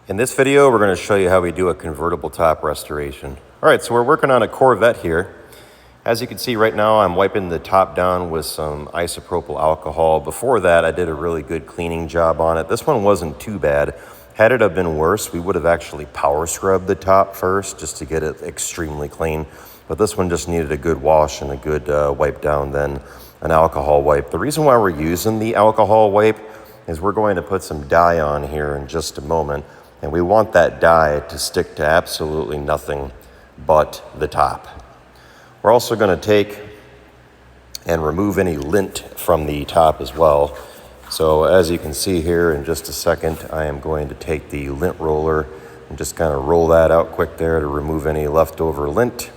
In this video, we're going to show you how we do a convertible top restoration. All right, so we're working on a Corvette here. As you can see right now, I'm wiping the top down with some isopropyl alcohol. Before that, I did a really good cleaning job on it. This one wasn't too bad. Had it have been worse, we would have actually power scrubbed the top first just to get it extremely clean. But this one just needed a good wash and a good wipe down, then an alcohol wipe. The reason why we're using the alcohol wipe is we're going to put some dye on here in just a moment. And we want that dye to stick to absolutely nothing but the top. We're also going to take and remove any lint from the top as well. So as you can see here in just a second, I am going to take the lint roller and just kind of roll that out quick there to remove any leftover lint.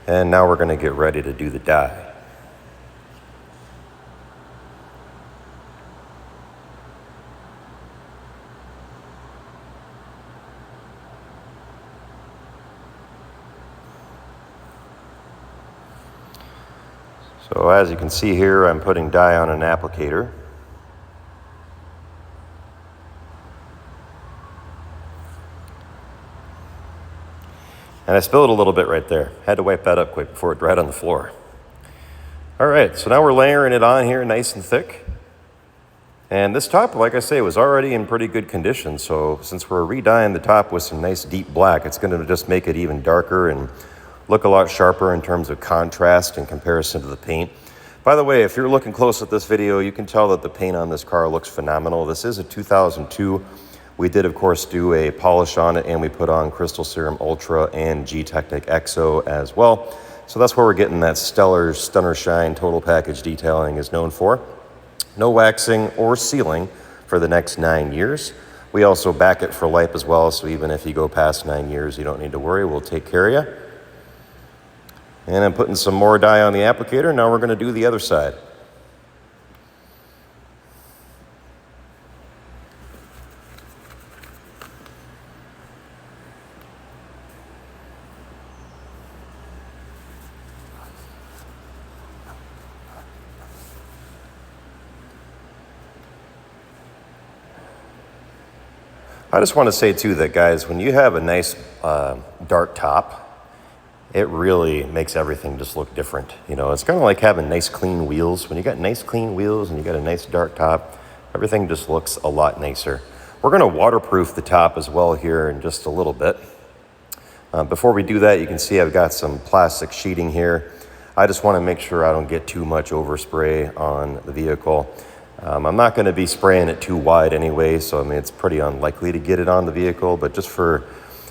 And now we're going to get ready to do the dye. So as you can see here, I'm putting dye on an applicator. And I spilled a little bit right there. Had to wipe that up quick before it dried on the floor. All right, so now we're layering it on here nice and thick. And this top, like I say, was already in pretty good condition. So since we're re-dyeing the top with some nice deep black, it's gonna just make it even darker and look a lot sharper in terms of contrast in comparison to the paint. By the way, if you're looking close at this video, you can tell that the paint on this car looks phenomenal. This is a 2002. We did, of course, do a polish on it, and we put on Crystal Serum Ultra and G-Technic EXO as well. So that's where we're getting that stellar, stunner shine total package detailing is known for. No waxing or sealing for the next 9 years. We also back it for life as well, so even if you go past 9 years, you don't need to worry. We'll take care of you. And I'm putting some more dye on the applicator. Now we're going to do the other side. I just want to say too that, guys, when you have a nice dark top, it really makes everything just look different. You know, it's kind of like having nice clean wheels. When you got nice clean wheels and you got a nice dark top, everything just looks a lot nicer. We're going to waterproof the top as well here in just a little bit. Before we do that, you can see I've got some plastic sheeting here. I just want to make sure I don't get too much overspray on the vehicle. I'm not going to be spraying it too wide anyway, so I mean it's pretty unlikely to get it on the vehicle, but just for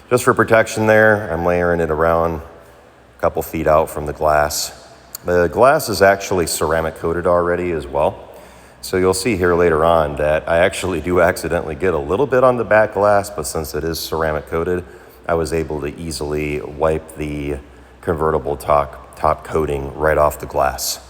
protection there, I'm layering it around a couple feet out from the glass. The glass is actually ceramic coated already as well, so you'll see here later on that I actually do accidentally get a little bit on the back glass, but since it is ceramic coated, I was able to easily wipe the convertible top coating right off the glass.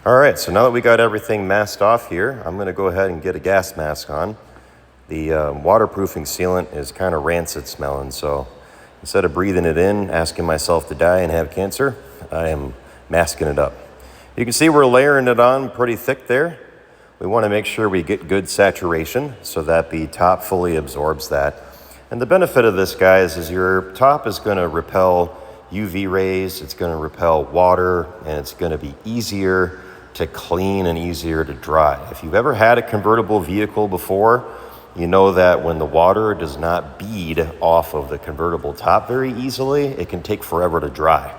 All right, so now that we got everything masked off here, I'm gonna go ahead and get a gas mask on. The waterproofing sealant is kind of rancid smelling, so instead of breathing it in, asking myself to die and have cancer, I am masking it up. You can see we're layering it on pretty thick there. We wanna make sure we get good saturation so that the top fully absorbs that. And the benefit of this, guys, is your top is gonna repel UV rays, it's gonna repel water, and it's gonna be easier to clean and easier to dry. If you've ever had a convertible vehicle before, you know that when the water does not bead off of the convertible top very easily, it can take forever to dry.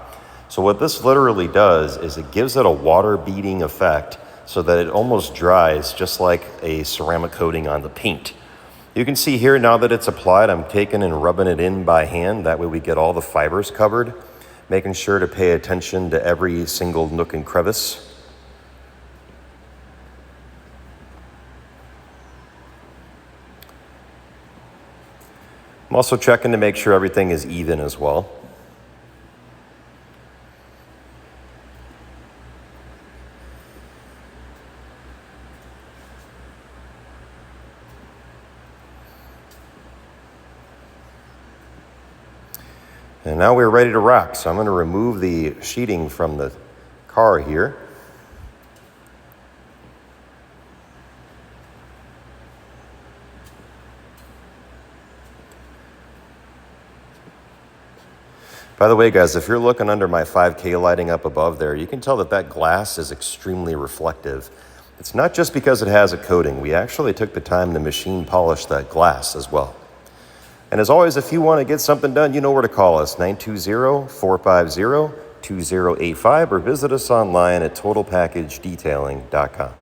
So what this literally does is it gives it a water beading effect so that it almost dries just like a ceramic coating on the paint. You can see here now that it's applied, I'm taking and rubbing it in by hand. That way we get all the fibers covered, making sure to pay attention to every single nook and crevice. I'm also checking to make sure everything is even as well. And now we're ready to rock. So I'm going to remove the sheeting from the car here. By the way, guys, if you're looking under my 5K lighting up above there, you can tell that that glass is extremely reflective. It's not just because it has a coating. We actually took the time to machine polish that glass as well. And as always, if you want to get something done, you know where to call us, 920-450-2085, or visit us online at totalpackagedetailing.com.